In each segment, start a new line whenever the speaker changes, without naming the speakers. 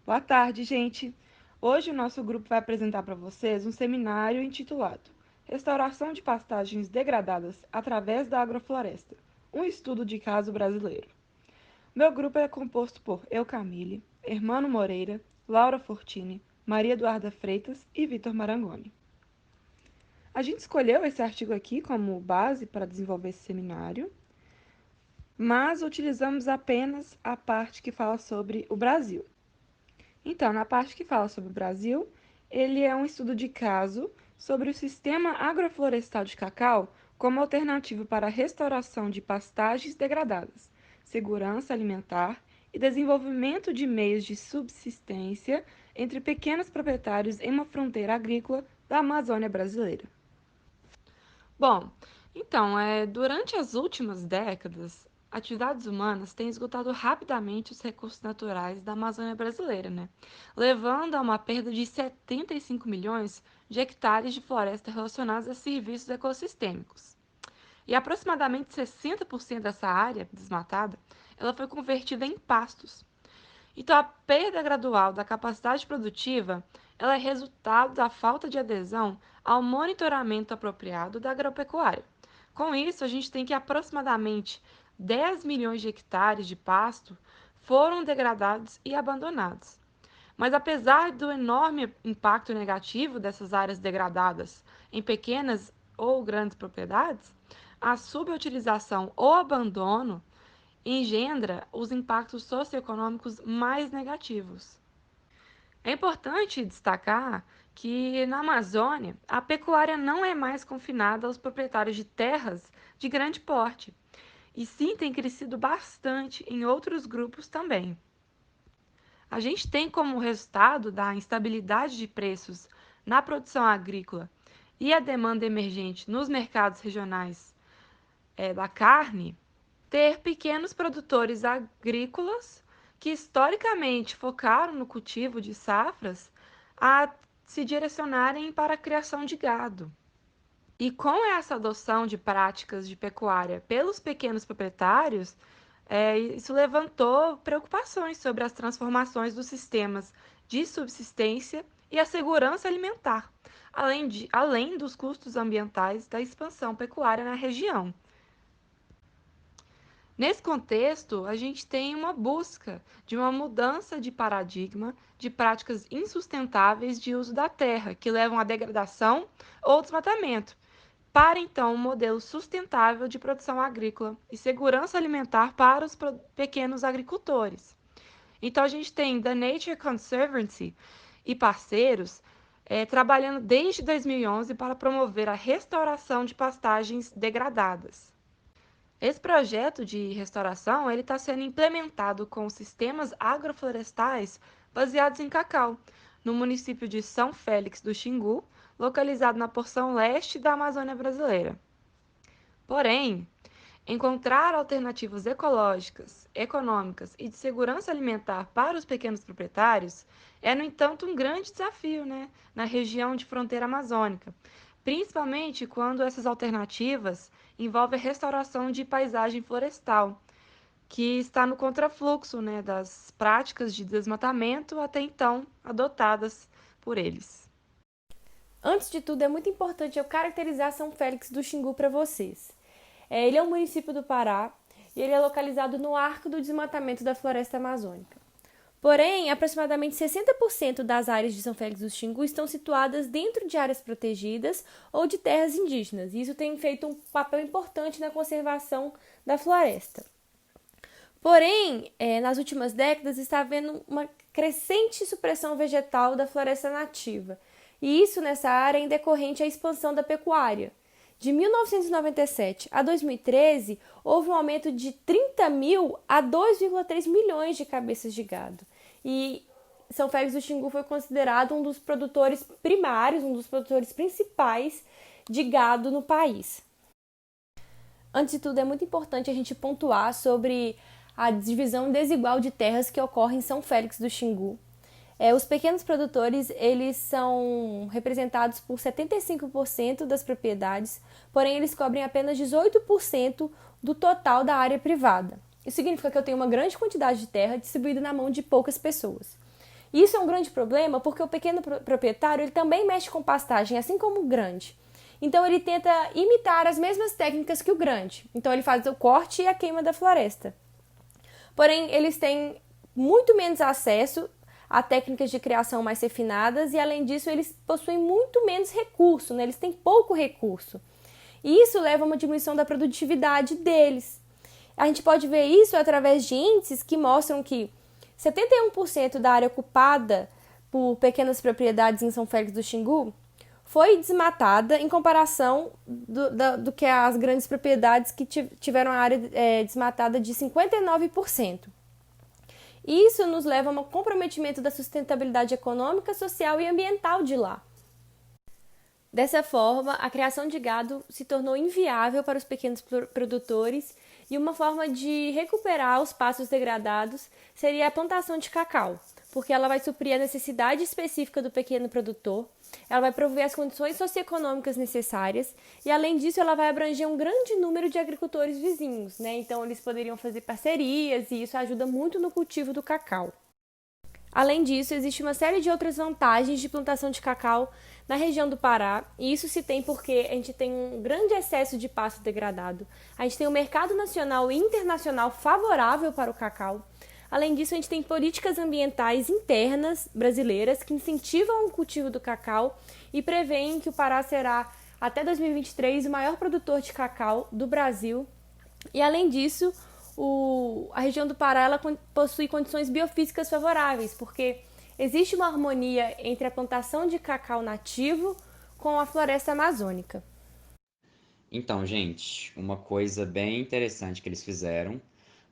Boa tarde, gente! Hoje o nosso grupo vai apresentar para vocês um seminário intitulado Restauração de pastagens degradadas através da agrofloresta, um estudo de caso brasileiro. Meu grupo é composto por eu, Camille, Hermano Moreira, Laura Fortini, Maria Eduarda Freitas e Vitor Marangoni. A gente escolheu esse artigo aqui como base para desenvolver esse seminário, mas utilizamos apenas a parte que fala sobre o Brasil. Então, na parte que fala sobre o Brasil, ele é um estudo de caso sobre o sistema agroflorestal de cacau como alternativa para a restauração de pastagens degradadas, segurança alimentar e desenvolvimento de meios de subsistência entre pequenos proprietários em uma fronteira agrícola da Amazônia brasileira. Bom, então, durante as últimas décadas, atividades humanas têm esgotado rapidamente os recursos naturais da Amazônia brasileira, né? Levando a uma perda de 75 milhões de hectares de floresta relacionados a serviços ecossistêmicos. E aproximadamente 60% dessa área desmatada, ela foi convertida em pastos. Então, a perda gradual da capacidade produtiva, ela é resultado da falta de adesão ao monitoramento apropriado da agropecuária. Com isso, a gente tem que aproximadamente 10 milhões de hectares de pasto foram degradados e abandonados. Mas apesar do enorme impacto negativo dessas áreas degradadas em pequenas ou grandes propriedades, a subutilização ou abandono engendra os impactos socioeconômicos mais negativos. É importante destacar que na Amazônia a pecuária não é mais confinada aos proprietários de terras de grande porte, e sim tem crescido bastante em outros grupos também. A gente tem como resultado da instabilidade de preços na produção agrícola e a demanda emergente nos mercados regionais da carne, ter pequenos produtores agrícolas que historicamente focaram no cultivo de safras a se direcionarem para a criação de gado. E com essa adoção de práticas de pecuária pelos pequenos proprietários, isso levantou preocupações sobre as transformações dos sistemas de subsistência e a segurança alimentar, além dos custos ambientais da expansão pecuária na região. Nesse contexto, a gente tem uma busca de uma mudança de paradigma de práticas insustentáveis de uso da terra, que levam à degradação ou desmatamento, para então um modelo sustentável de produção agrícola e segurança alimentar para os pequenos agricultores. Então, a gente tem The Nature Conservancy e parceiros trabalhando desde 2011 para promover a restauração de pastagens degradadas. Esse projeto de restauração ele está sendo implementado com sistemas agroflorestais baseados em cacau, no município de São Félix do Xingu, localizado na porção leste da Amazônia brasileira. Porém, encontrar alternativas ecológicas, econômicas e de segurança alimentar para os pequenos proprietários é, no entanto, um grande desafio, né, na região de fronteira amazônica, principalmente quando essas alternativas envolvem a restauração de paisagem florestal, que está no contrafluxo, né, das práticas de desmatamento até então adotadas por eles.
Antes de tudo, é muito importante eu caracterizar São Félix do Xingu para vocês. Ele é um município do Pará e ele é localizado no arco do desmatamento da floresta amazônica. Porém, aproximadamente 60% das áreas de São Félix do Xingu estão situadas dentro de áreas protegidas ou de terras indígenas, e isso tem feito um papel importante na conservação da floresta. Porém, nas últimas décadas está havendo uma crescente supressão vegetal da floresta nativa, e isso nessa área é decorrente à expansão da pecuária. De 1997 a 2013, houve um aumento de 30 mil a 2,3 milhões de cabeças de gado. E São Félix do Xingu foi considerado um dos produtores primários, um dos produtores principais de gado no país. Antes de tudo, é muito importante a gente pontuar sobre a divisão desigual de terras que ocorre em São Félix do Xingu. Os pequenos produtores eles são representados por 75% das propriedades, porém eles cobrem apenas 18% do total da área privada. Isso significa que eu tenho uma grande quantidade de terra distribuída na mão de poucas pessoas. E isso é um grande problema porque o pequeno proprietário ele também mexe com pastagem, assim como o grande. Então ele tenta imitar as mesmas técnicas que o grande. Então ele faz o corte e a queima da floresta. Porém, eles têm muito menos acesso a técnicas de criação mais refinadas e, além disso, eles possuem muito menos recurso, né? Eles têm pouco recurso. E isso leva a uma diminuição da produtividade deles. A gente pode ver isso através de índices que mostram que 71% da área ocupada por pequenas propriedades em São Félix do Xingu foi desmatada em comparação do que as grandes propriedades que tiveram a área desmatada de 59%. Isso nos leva a um comprometimento da sustentabilidade econômica, social e ambiental de lá. Dessa forma, a criação de gado se tornou inviável para os pequenos produtores e uma forma de recuperar os pastos degradados seria a plantação de cacau, porque ela vai suprir a necessidade específica do pequeno produtor, ela vai prover as condições socioeconômicas necessárias e, além disso, ela vai abranger um grande número de agricultores vizinhos, né? Então, eles poderiam fazer parcerias e isso ajuda muito no cultivo do cacau. Além disso, existe uma série de outras vantagens de plantação de cacau na região do Pará, e isso se tem porque a gente tem um grande excesso de pasto degradado, a gente tem um mercado nacional e internacional favorável para o cacau. Além disso, a gente tem políticas ambientais internas brasileiras que incentivam o cultivo do cacau e prevêem que o Pará será, até 2023, o maior produtor de cacau do Brasil. E, além disso, a região do Pará ela possui condições biofísicas favoráveis, porque existe uma harmonia entre a plantação de cacau nativo com a floresta amazônica.
Então, gente, uma coisa bem interessante que eles fizeram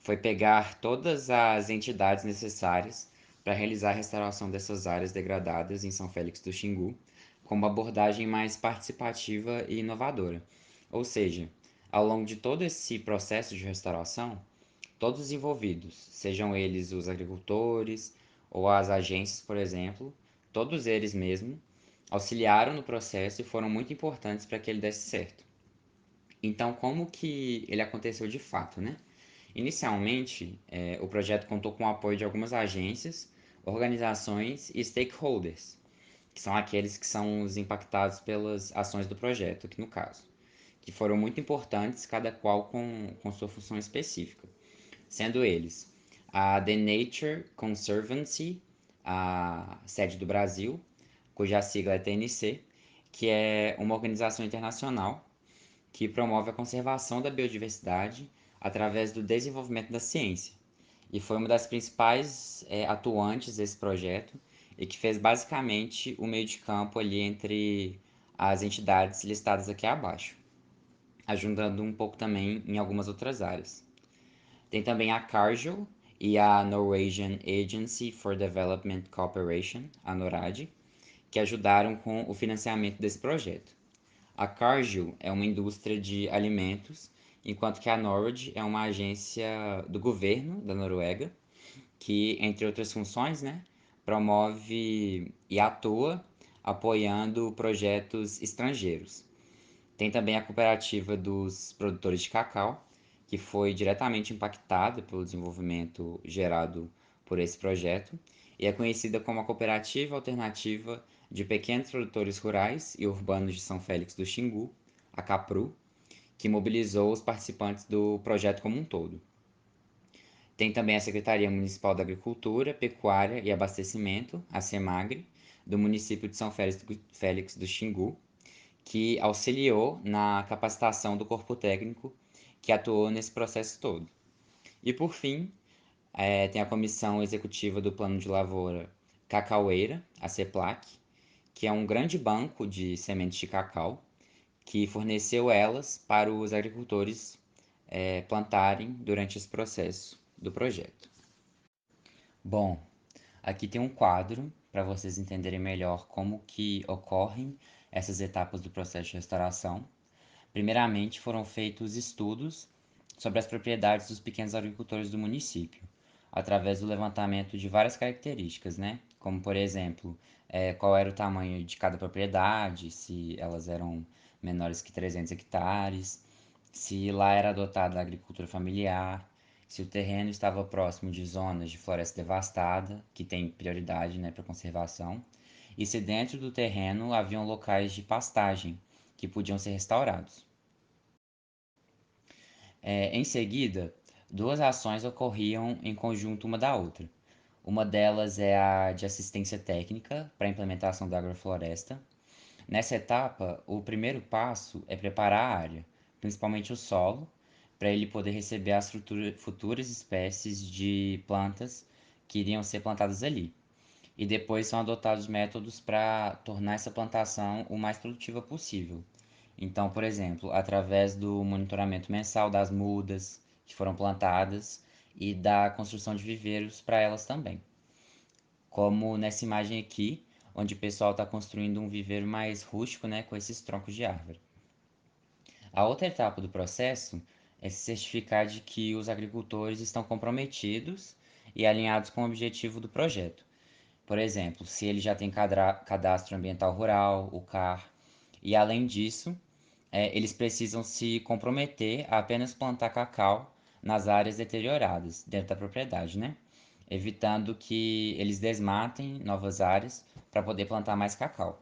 foi pegar todas as entidades necessárias para realizar a restauração dessas áreas degradadas em São Félix do Xingu, com uma abordagem mais participativa e inovadora. Ou seja, ao longo de todo esse processo de restauração, todos os envolvidos, sejam eles os agricultores ou as agências, por exemplo, todos eles mesmo, auxiliaram no processo e foram muito importantes para que ele desse certo. Então, como que ele aconteceu de fato, né? Inicialmente, o projeto contou com o apoio de algumas agências, organizações e stakeholders, que são aqueles que são os impactados pelas ações do projeto, aqui no caso, que foram muito importantes, cada qual com sua função específica, sendo eles a The Nature Conservancy, a sede do Brasil, cuja sigla é TNC, que é uma organização internacional que promove a conservação da biodiversidade através do desenvolvimento da ciência. E foi uma das principais atuantes desse projeto e que fez basicamente o meio de campo ali entre as entidades listadas aqui abaixo, ajudando um pouco também em algumas outras áreas. Tem também a Cargill e a Norwegian Agency for Development Cooperation, a NORAD, que ajudaram com o financiamento desse projeto. A Cargill é uma indústria de alimentos, enquanto que a Norad é uma agência do governo da Noruega, que, entre outras funções, né, promove e atua apoiando projetos estrangeiros. Tem também a cooperativa dos produtores de cacau, que foi diretamente impactada pelo desenvolvimento gerado por esse projeto e é conhecida como a Cooperativa Alternativa de Pequenos Produtores Rurais e Urbanos de São Félix do Xingu, a CAPRU, que mobilizou os participantes do projeto como um todo. Tem também a Secretaria Municipal da Agricultura, Pecuária e Abastecimento, a SEMAGRE, do município de São Félix do Xingu, que auxiliou na capacitação do corpo técnico que atuou nesse processo todo. E por fim, tem a comissão executiva do Plano de Lavoura Cacaueira, a CEPLAC, que é um grande banco de sementes de cacau, que forneceu elas para os agricultores plantarem durante esse processo do projeto. Bom, aqui tem um quadro para vocês entenderem melhor como que ocorrem essas etapas do processo de restauração. Primeiramente, foram feitos estudos sobre as propriedades dos pequenos agricultores do município, através do levantamento de várias características, né? Como, por exemplo, qual era o tamanho de cada propriedade, se elas eram menores que 300 hectares, se lá era adotada a agricultura familiar, se o terreno estava próximo de zonas de floresta devastada, que tem prioridade, né, para conservação, e se dentro do terreno haviam locais de pastagem que podiam ser restaurados. Em seguida, duas ações ocorriam em conjunto uma da outra. Uma delas é a de assistência técnica para a implementação da agrofloresta. Nessa etapa, o primeiro passo é preparar a área, principalmente o solo, para ele poder receber as futuras espécies de plantas que iriam ser plantadas ali. E depois são adotados métodos para tornar essa plantação o mais produtiva possível. Então, por exemplo, através do monitoramento mensal das mudas que foram plantadas e da construção de viveiros para elas também. Como nessa imagem aqui, onde o pessoal está construindo um viveiro mais rústico, né, com esses troncos de árvore. A outra etapa do processo é se certificar de que os agricultores estão comprometidos e alinhados com o objetivo do projeto. Por exemplo, se ele já tem cadastro ambiental rural, o CAR, e além disso, eles precisam se comprometer a apenas plantar cacau nas áreas deterioradas dentro da propriedade, né? Evitando que eles desmatem novas áreas para poder plantar mais cacau.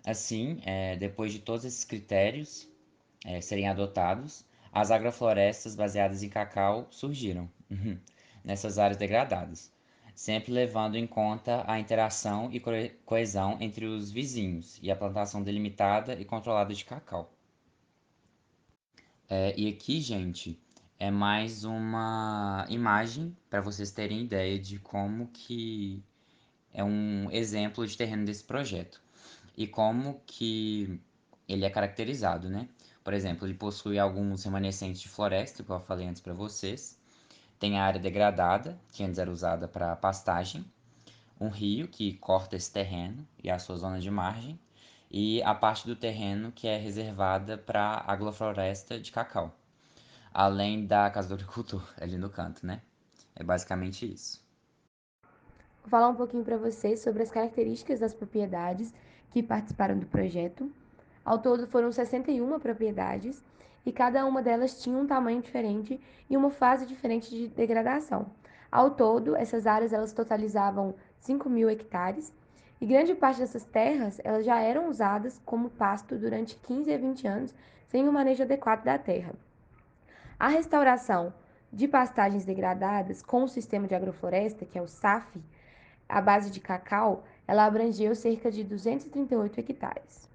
Assim, depois de todos esses critérios serem adotados, as agroflorestas baseadas em cacau surgiram nessas áreas degradadas, sempre levando em conta a interação e coesão entre os vizinhos e a plantação delimitada e controlada de cacau. E aqui, gente, é mais uma imagem para vocês terem ideia de como que é um exemplo de terreno desse projeto e como que ele é caracterizado, né? Por exemplo, ele possui alguns remanescentes de floresta, como eu falei antes para vocês. Tem a área degradada, que antes era usada para pastagem, um rio que corta esse terreno e a sua zona de margem, e a parte do terreno que é reservada para agrofloresta de cacau, além da casa do agricultor ali no canto, né? É basicamente isso.
Vou falar um pouquinho para vocês sobre as características das propriedades que participaram do projeto. Ao todo foram 61 propriedades e cada uma delas tinha um tamanho diferente e uma fase diferente de degradação. Ao todo, essas áreas elas totalizavam 5.000 hectares e grande parte dessas terras elas já eram usadas como pasto durante 15 a 20 anos sem o manejo adequado da terra. A restauração de pastagens degradadas com o sistema de agrofloresta, que é o SAF, a base de cacau, ela abrangeu cerca de 238 hectares.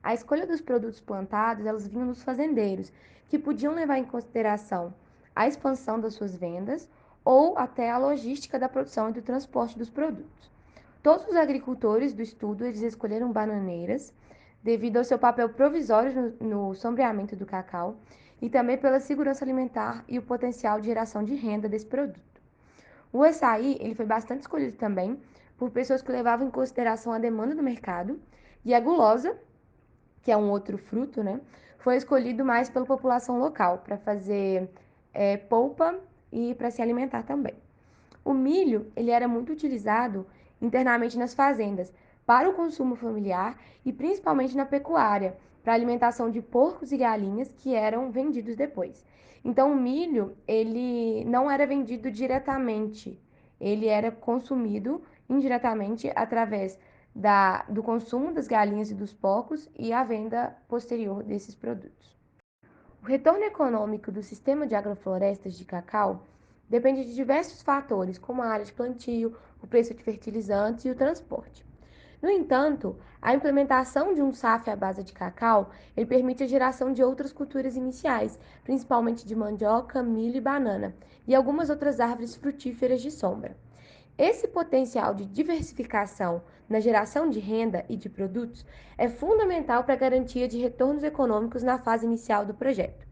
A escolha dos produtos plantados, elas vinham dos fazendeiros, que podiam levar em consideração a expansão das suas vendas ou até a logística da produção e do transporte dos produtos. Todos os agricultores do estudo, eles escolheram bananeiras devido ao seu papel provisório no sombreamento do cacau e também pela segurança alimentar e o potencial de geração de renda desse produto. O açaí, ele foi bastante escolhido também por pessoas que levavam em consideração a demanda do mercado, e a gulosa, que é um outro fruto, né, foi escolhido mais pela população local para fazer polpa e para se alimentar também. O milho, ele era muito utilizado internamente nas fazendas para o consumo familiar e principalmente na pecuária, para a alimentação de porcos e galinhas que eram vendidos depois. Então, o milho, ele não era vendido diretamente, ele era consumido indiretamente através do consumo das galinhas e dos porcos e a venda posterior desses produtos. O retorno econômico do sistema de agroflorestas de cacau depende de diversos fatores, como a área de plantio, o preço de fertilizantes e o transporte. No entanto, a implementação de um SAF à base de cacau ele permite a geração de outras culturas iniciais, principalmente de mandioca, milho e banana, e algumas outras árvores frutíferas de sombra. Esse potencial de diversificação na geração de renda e de produtos é fundamental para a garantia de retornos econômicos na fase inicial do projeto.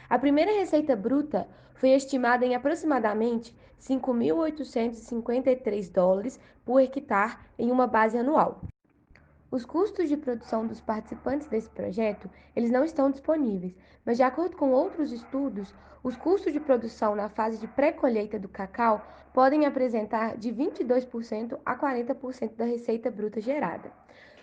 A primeira receita bruta foi estimada em aproximadamente 5.853 dólares por hectare em uma base anual. Os custos de produção dos participantes desse projeto, eles não estão disponíveis, mas de acordo com outros estudos, os custos de produção na fase de pré-colheita do cacau podem apresentar de 22% a 40% da receita bruta gerada.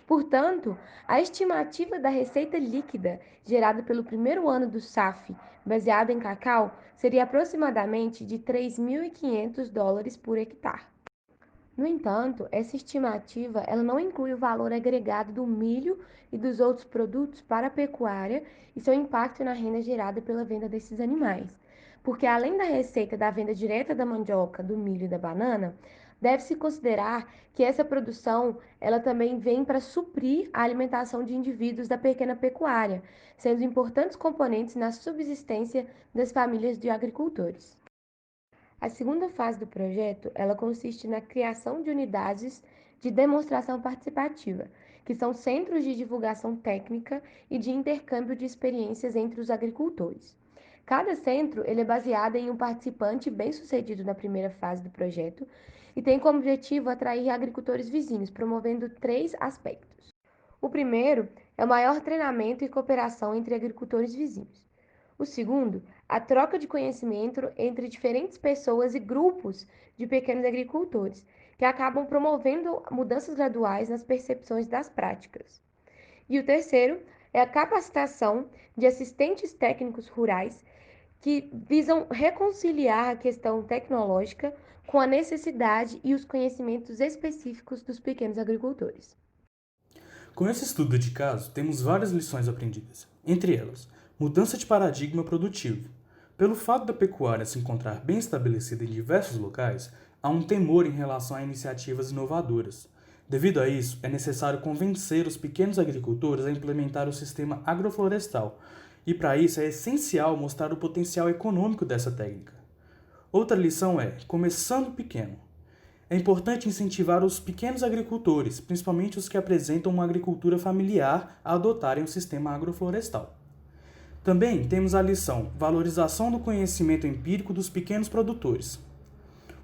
Portanto, a estimativa da receita líquida gerada pelo primeiro ano do SAF, baseado em cacau, seria aproximadamente de US$ 3.500 por hectare. No entanto, essa estimativa ela não inclui o valor agregado do milho e dos outros produtos para a pecuária e seu impacto na renda gerada pela venda desses animais. Porque além da receita da venda direta da mandioca, do milho e da banana, deve-se considerar que essa produção ela também vem para suprir a alimentação de indivíduos da pequena pecuária, sendo importantes componentes na subsistência das famílias de agricultores. A segunda fase do projeto, ela consiste na criação de unidades de demonstração participativa, que são centros de divulgação técnica e de intercâmbio de experiências entre os agricultores. Cada centro ele é baseado em um participante bem-sucedido na primeira fase do projeto e tem como objetivo atrair agricultores vizinhos, promovendo 3 aspectos. O primeiro é o maior treinamento e cooperação entre agricultores vizinhos. O segundo, a troca de conhecimento entre diferentes pessoas e grupos de pequenos agricultores, que acabam promovendo mudanças graduais nas percepções das práticas. E o terceiro é a capacitação de assistentes técnicos rurais que visam reconciliar a questão tecnológica com a necessidade e os conhecimentos específicos dos pequenos agricultores.
Com esse estudo de caso, temos várias lições aprendidas. Entre elas, mudança de paradigma produtivo. Pelo fato da pecuária se encontrar bem estabelecida em diversos locais, há um temor em relação a iniciativas inovadoras. Devido a isso, é necessário convencer os pequenos agricultores a implementar o sistema agroflorestal, e para isso é essencial mostrar o potencial econômico dessa técnica. Outra lição é, começando pequeno. É importante incentivar os pequenos agricultores, principalmente os que apresentam uma agricultura familiar, a adotarem o sistema agroflorestal. Também temos a lição Valorização do conhecimento empírico dos pequenos produtores.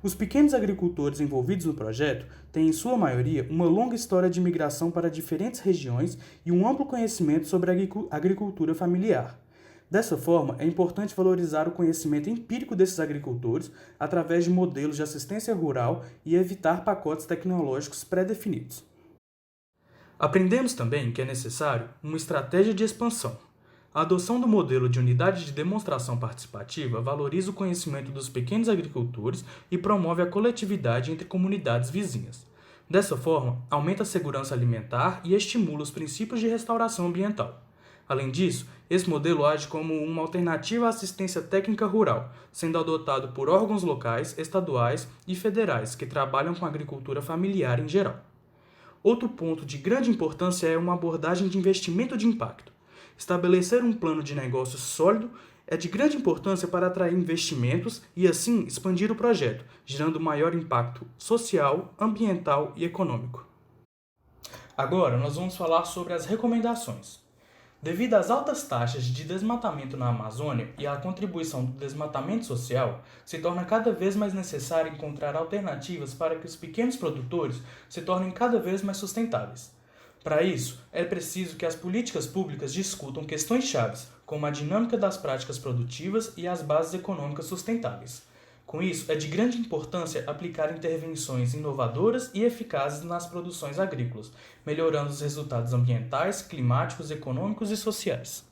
Os pequenos agricultores envolvidos no projeto têm, em sua maioria, uma longa história de migração para diferentes regiões e um amplo conhecimento sobre a agricultura familiar. Dessa forma, é importante valorizar o conhecimento empírico desses agricultores através de modelos de assistência rural e evitar pacotes tecnológicos pré-definidos. Aprendemos também que é necessário uma estratégia de expansão. A adoção do modelo de unidade de demonstração participativa valoriza o conhecimento dos pequenos agricultores e promove a coletividade entre comunidades vizinhas. Dessa forma, aumenta a segurança alimentar e estimula os princípios de restauração ambiental. Além disso, esse modelo age como uma alternativa à assistência técnica rural, sendo adotado por órgãos locais, estaduais e federais que trabalham com a agricultura familiar em geral. Outro ponto de grande importância é uma abordagem de investimento de impacto. Estabelecer um plano de negócio sólido é de grande importância para atrair investimentos e, assim, expandir o projeto, gerando maior impacto social, ambiental e econômico. Agora, nós vamos falar sobre as recomendações. Devido às altas taxas de desmatamento na Amazônia e à contribuição do desmatamento social, se torna cada vez mais necessário encontrar alternativas para que os pequenos produtores se tornem cada vez mais sustentáveis. Para isso, é preciso que as políticas públicas discutam questões chaves, como a dinâmica das práticas produtivas e as bases econômicas sustentáveis. Com isso, é de grande importância aplicar intervenções inovadoras e eficazes nas produções agrícolas, melhorando os resultados ambientais, climáticos, econômicos e sociais.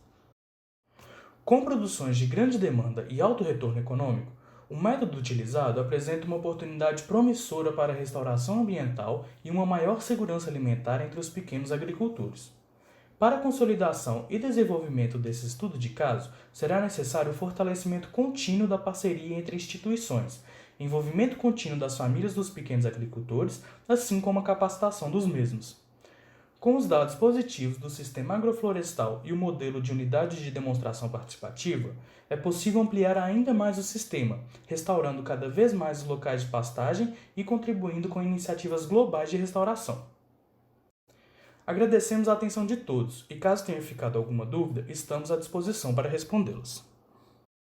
Com produções de grande demanda e alto retorno econômico, o método utilizado apresenta uma oportunidade promissora para a restauração ambiental e uma maior segurança alimentar entre os pequenos agricultores. Para a consolidação e desenvolvimento desse estudo de caso, será necessário o fortalecimento contínuo da parceria entre instituições, envolvimento contínuo das famílias dos pequenos agricultores, assim como a capacitação dos mesmos. Com os dados positivos do sistema agroflorestal e o modelo de unidade de demonstração participativa, é possível ampliar ainda mais o sistema, restaurando cada vez mais os locais de pastagem e contribuindo com iniciativas globais de restauração. Agradecemos a atenção de todos e, caso tenha ficado alguma dúvida, estamos à disposição para respondê-las.